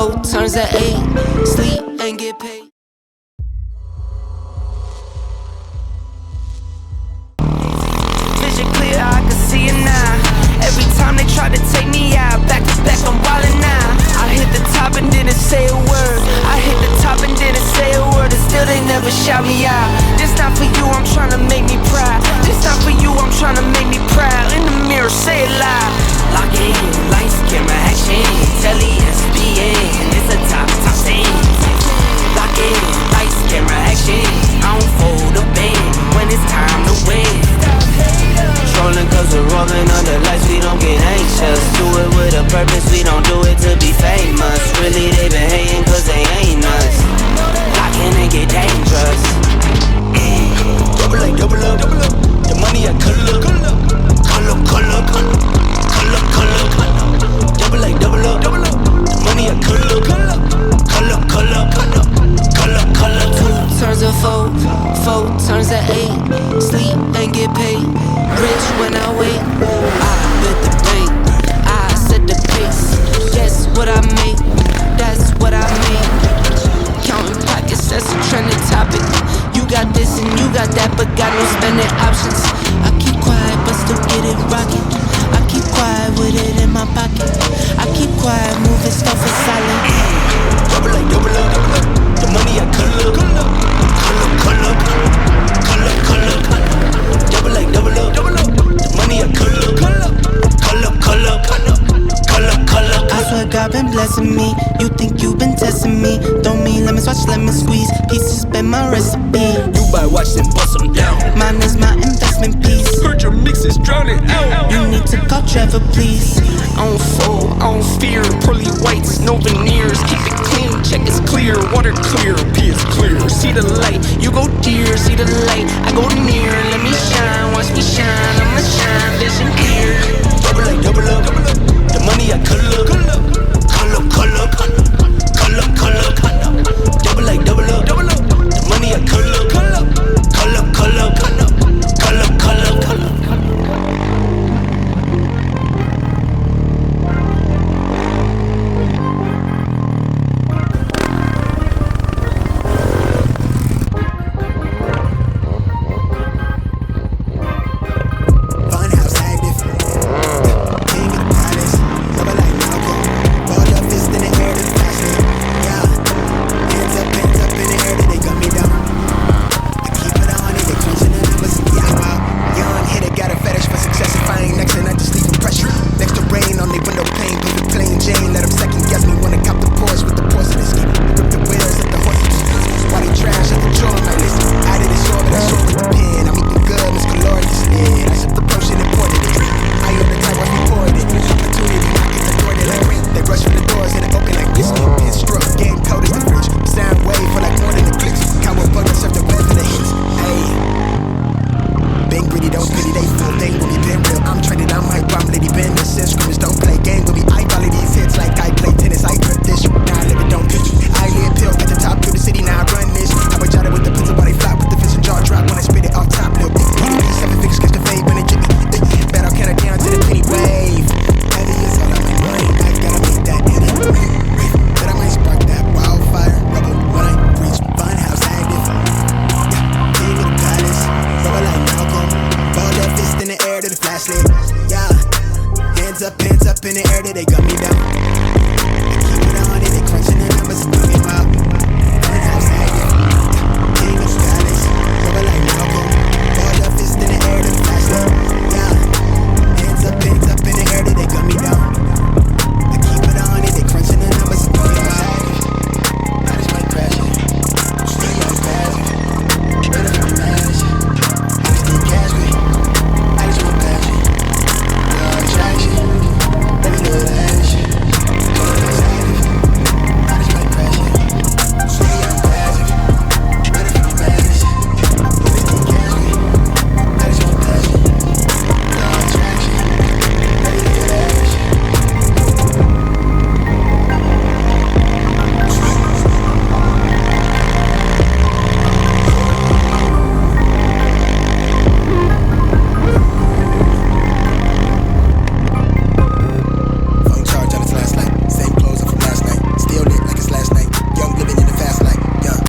4 turns to 8. Sleep and get paid. Vision clear, I can see it now. Every time they try to take me out, back to back, I'm wildin' now. I hit the top and didn't say a word. I hit the top and didn't say a word, and still they never shout me out. This not for you, I'm tryna make me proud. This not for you, I'm tryna make me proud. In the mirror, say it loud. Lock in, lights, camera, action. Telly, SBN, it's a top scene. Lock in, lights, camera, action. I don't fold a band when it's time to win. Trolling cause we're rolling under lights, we don't get anxious. Do it with a purpose, we don't do it to be famous. Really they been hating cause they ain't us. Locking and get dangerous. Double up, double up, double up. The money I color, color, color, color, color, color, color, color. Double up, double up, double up. The money I color, color, color, color, color, color, color. 2 turns to 4, 4 turns to 8. Sleep and get paid. Rich when I wait, I built the bank, I set the pace. Guess what I make, that's what I make. Counting pockets, that's a trending topic. You got this and you got that, but got no spending options. I keep quiet, but still get it rockin'. I keep quiet with it in my pocket. I keep quiet, moving stuff is silent. Double up, double up, double up. The money I color, color, color, color, color, color, color. Double up, double up, double up. The money I color, color, color, color, color, color, color. I swear God been blessing me. You think you been testing me? Throw me lemons, watch lemon squeeze. Pieces been my recipe. You buy watch and bust them down. Mine is my investment piece. Heard your mixes drowning out. You need to call Trevor, please. I don't fold, I don't fear. Pearly whites, no veneers. Keep it clean, check it's clear. Water clear, P is clear. See the light, you go dear. See the light, I go near. Let me shine, watch me shine. I'ma shine, vision clear. Double up, double up, double up. The money I color, color,